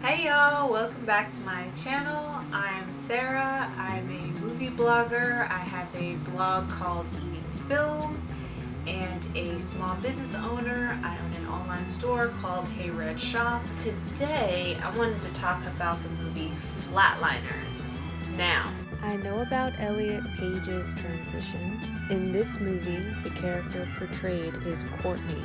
Hey y'all, welcome back to my channel. I'm Sarah. I'm a movie blogger. I have a blog called Eating Film and a small business owner. I own an online store called Hey Red Shop. Today I wanted to talk about the movie Flatliners. Now, I know about Elliot Page's transition. In this movie, the character portrayed is Courtney.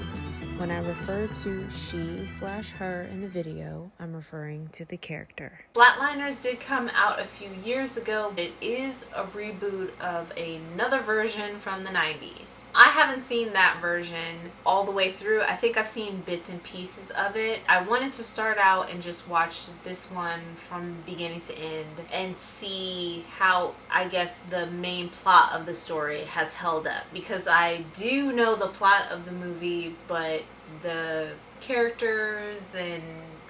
When I refer to she/her in the video, I'm referring to the character. Flatliners did come out a few years ago. It is a reboot of another version from the 90s. I haven't seen that version all the way through. I think I've seen bits and pieces of it. I wanted to start out and just watch this one from beginning to end and see how, I guess, the main plot of the story has held up. Because I do know the plot of the movie, but the characters and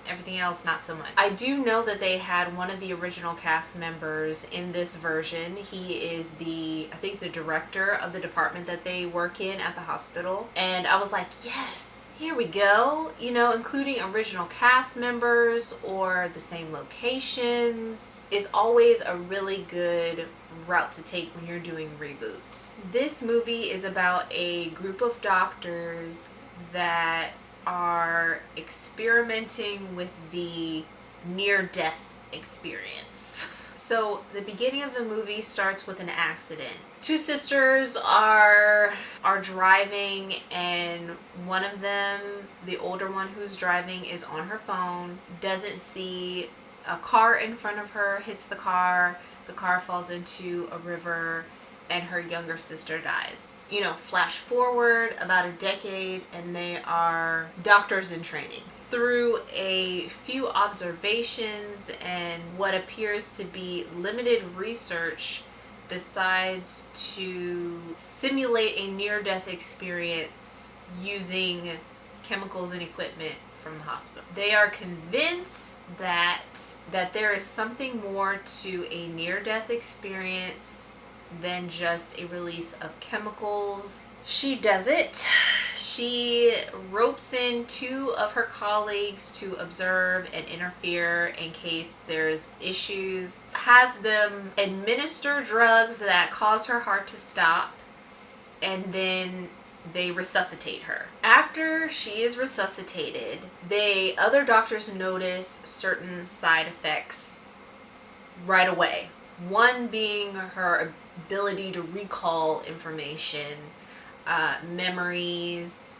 everything else not so much. I do know that they had one of the original cast members in this version. He is I think the director of the department that they work in at the hospital, and I was like, yes, here we go, including original cast members or the same locations is always a really good route to take when you're doing reboots. This movie is about a group of doctors that are experimenting with the near-death experience. So the beginning of the movie starts with an accident. Two sisters are driving, and one of them, the older one who's driving, is on her phone, doesn't see a car in front of her, hits the car falls into a river, and her younger sister dies. Flash forward about a decade, and they are doctors in training. Through a few observations and what appears to be limited research, decides to simulate a near-death experience using chemicals and equipment from the hospital. They are convinced that there is something more to a near-death experience than just a release of chemicals. She does it. She ropes in two of her colleagues to observe and interfere in case there's issues, has them administer drugs that cause her heart to stop, and then they resuscitate her. After she is resuscitated, other doctors notice certain side effects right away. One being her ability to recall information, memories,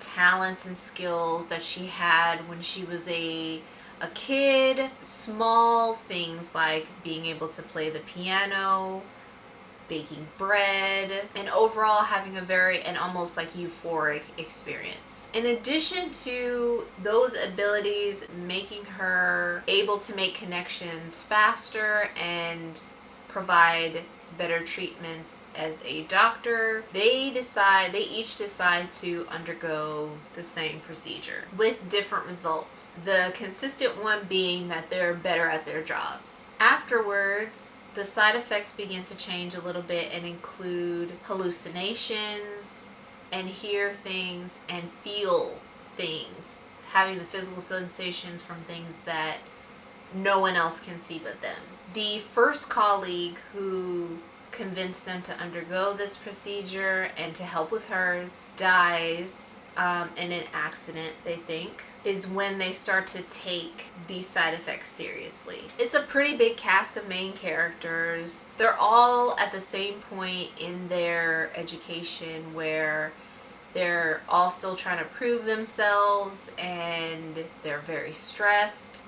talents and skills that she had when she was a kid. Small things like being able to play the piano, baking bread, and overall having a very and almost like euphoric experience. In addition to those abilities making her able to make connections faster and provide better treatments as a doctor, they each decide to undergo the same procedure with different results. The consistent one being that they're better at their jobs. Afterwards, the side effects begin to change a little bit and include hallucinations, and hear things and feel things, having the physical sensations from things that no one else can see but them. The first colleague who convinced them to undergo this procedure and to help with hers dies in an accident, they think, is when they start to take these side effects seriously. It's a pretty big cast of main characters. They're all at the same point in their education where they're all still trying to prove themselves, and they're very stressed,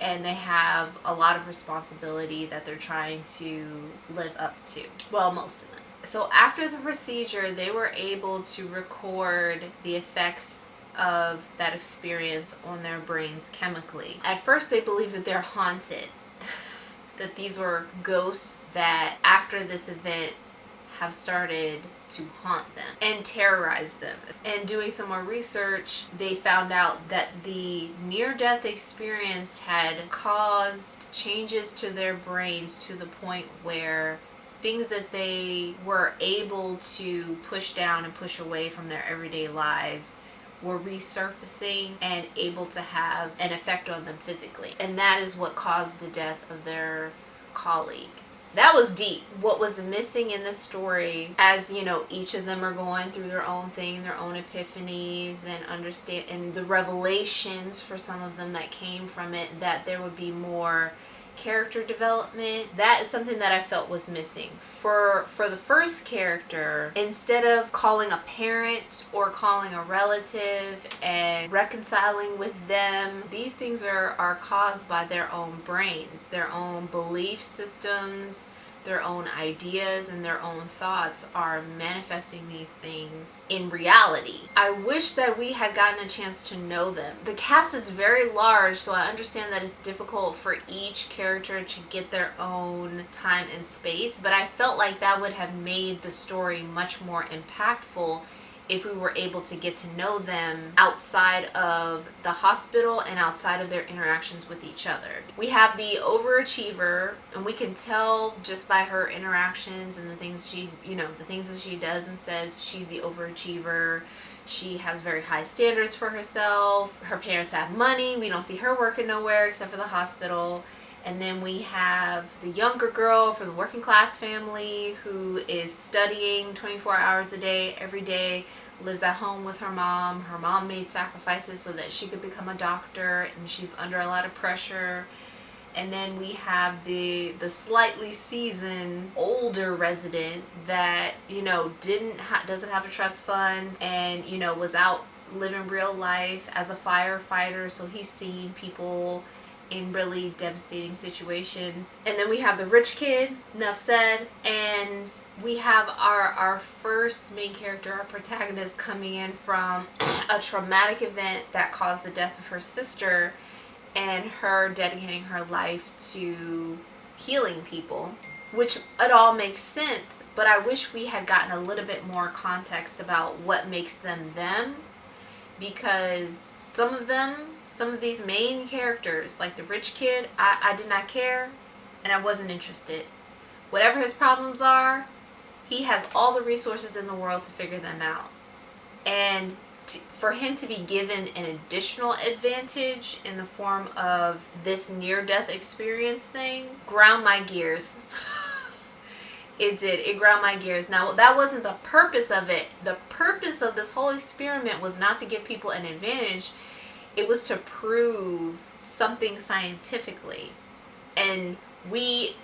and they have a lot of responsibility that they're trying to live up to. Well, most of them. So after the procedure, they were able to record the effects of that experience on their brains chemically. At first, they believe that they're haunted, that these were ghosts that after this event have started to haunt them and terrorize them. And doing some more research, they found out that the near-death experience had caused changes to their brains to the point where things that they were able to push down and push away from their everyday lives were resurfacing and able to have an effect on them physically. And that is what caused the death of their colleague. That was deep. What was missing in the story, as you know, each of them are going through their own thing, their own epiphanies and the revelations for some of them that came from it, that there would be more character development. That is something that I felt was missing. For the first character, instead of calling a parent or calling a relative and reconciling with them, these things are caused by their own brains, their own belief systems, their own ideas, and their own thoughts are manifesting these things in reality. I wish that we had gotten a chance to know them. The cast is very large, so I understand that it's difficult for each character to get their own time and space, but I felt like that would have made the story much more impactful if we were able to get to know them outside of the hospital and outside of their interactions with each other. We have the overachiever, and we can tell just by her interactions and the things she, the things that she does and says, she's the overachiever. She has very high standards for herself. Her parents have money. We don't see her working nowhere except for the hospital. And then we have the younger girl from the working class family who is studying 24 hours a day, every day, lives at home with her mom. Her mom made sacrifices so that she could become a doctor, and she's under a lot of pressure. And then we have the slightly seasoned older resident that, doesn't have a trust fund and, was out living real life as a firefighter. So he's seen people in really devastating situations. And then we have the rich kid, enough said, and we have our first main character, our protagonist, coming in from a traumatic event that caused the death of her sister, and her dedicating her life to healing people, which it all makes sense, but I wish we had gotten a little bit more context about what makes them them, because some of these main characters, like the rich kid, I did not care, and I wasn't interested. Whatever his problems are, he has all the resources in the world to figure them out. And for him to be given an additional advantage in the form of this near-death experience thing ground my gears. It did. It ground my gears. Now, that wasn't the purpose of it. The purpose of this whole experiment was not to give people an advantage. It was to prove something scientifically. And we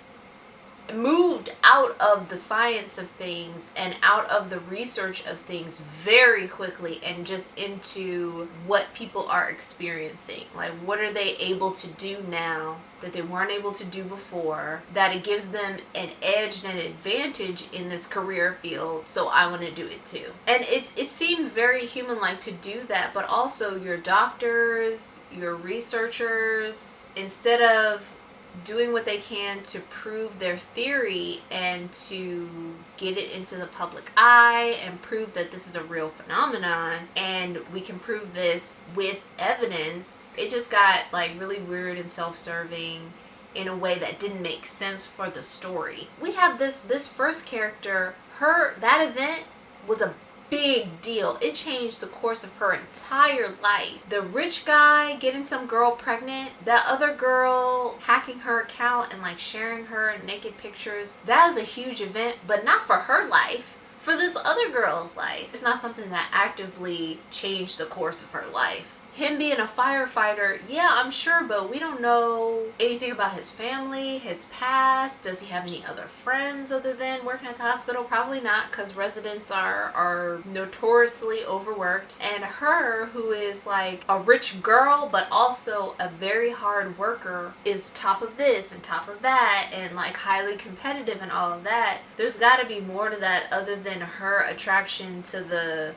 moved out of the science of things and out of the research of things very quickly and just into what people are experiencing. Like, what are they able to do now that they weren't able to do before, that it gives them an edge and an advantage in this career field, so I want to do it too. And it seemed very human-like to do that, but also your doctors, your researchers, instead of doing what they can to prove their theory and to get it into the public eye and prove that this is a real phenomenon and we can prove this with evidence, it just got like really weird and self-serving in a way that didn't make sense for the story. We have this first character, that event was a big deal. It changed the course of her entire life. The rich guy getting some girl pregnant, that other girl hacking her account and like sharing her naked pictures, that was a huge event, but not for her life, for this other girl's life. It's not something that actively changed the course of her life. Him being a firefighter, yeah, I'm sure, but we don't know anything about his family, his past. Does he have any other friends other than working at the hospital? Probably not, because residents are notoriously overworked. And her, who is like a rich girl, but also a very hard worker, is top of this and top of that and like highly competitive and all of that. There's got to be more to that other than her attraction to the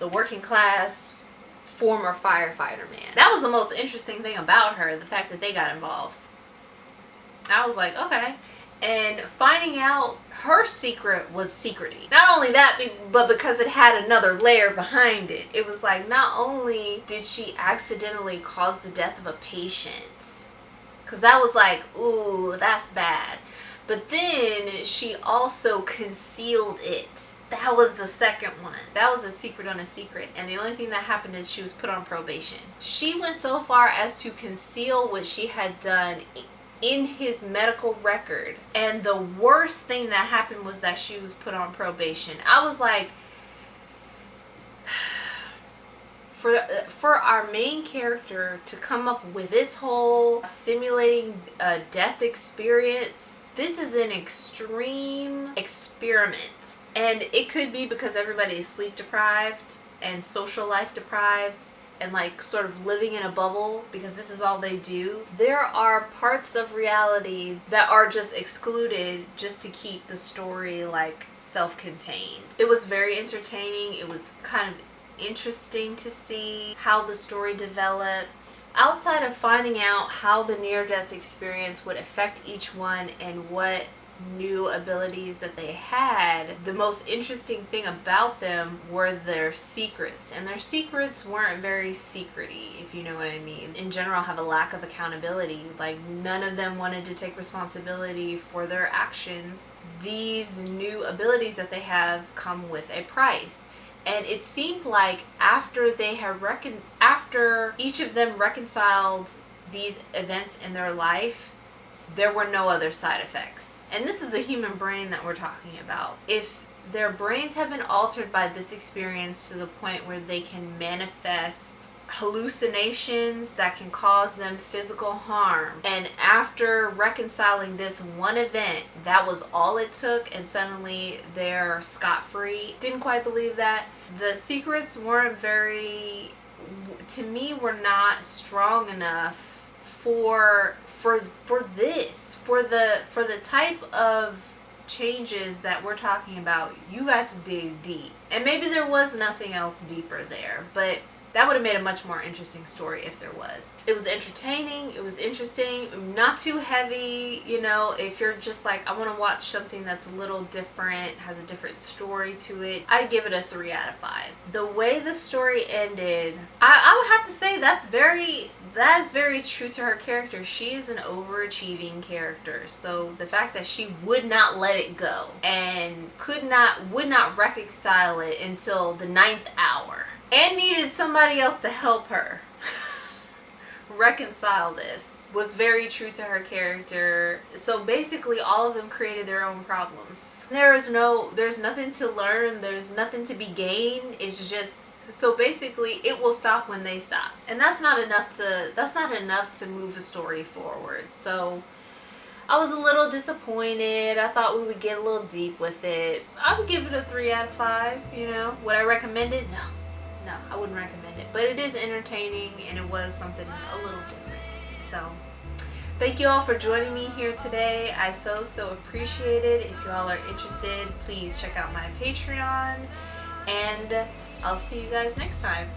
working class former firefighter man. That was the most interesting thing about her, the fact that they got involved. I was like, okay. And finding out her secret was secrety. Not only that, but because it had another layer behind it. It was like, not only did she accidentally cause the death of a patient, because that was like, ooh, that's bad. But then she also concealed it. That was the second one. That was a secret on a secret. And the only thing that happened is she was put on probation. She went so far as to conceal what she had done in his medical record. And the worst thing that happened was that she was put on probation. I was like, for our main character to come up with this whole simulating a death experience, this is an extreme experiment. And it could be because everybody is sleep deprived and social life deprived and like sort of living in a bubble because this is all they do. There are parts of reality that are just excluded just to keep the story like self-contained. It was very entertaining. It was kind of interesting to see how the story developed. Outside of finding out how the near-death experience would affect each one and what new abilities that they had, the most interesting thing about them were their secrets. And their secrets weren't very secrety, if you know what I mean. In general, have a lack of accountability. Like, none of them wanted to take responsibility for their actions. These new abilities that they have come with a price. And it seemed like after each of them reconciled these events in their life, there were no other side effects. And this is the human brain that we're talking about. If their brains have been altered by this experience to the point where they can manifest hallucinations that can cause them physical harm, and after reconciling this one event, that was all it took, and suddenly they're scot-free. Didn't quite believe that. The secrets weren't very, to me, were not strong enough for the type of changes that we're talking about. You got to dig deep, and maybe there was nothing else deeper there, but that would have made a much more interesting story if there was. It was entertaining, it was interesting, not too heavy, you know, if you're just like, I want to watch something that's a little different, has a different story to it, I'd give it a 3 out of 5. The way the story ended, I would have to say that's very true to her character. She is an overachieving character, so the fact that she would not let it go and would not reconcile it until the 9th hour, and needed somebody else to help her reconcile this, was very true to her character. So basically all of them created their own problems. There's nothing to learn, there's nothing to be gained. It's just, so basically it will stop when they stop. And that's not enough to move a story forward. So I was a little disappointed. I thought we would get a little deep with it. I would give it a 3 out of 5, you know. Would I recommend it? No, I wouldn't recommend it, but it is entertaining and it was something a little different. So thank you all for joining me here today. I so appreciate it. If you all are interested, please check out my Patreon, and I'll see you guys next time.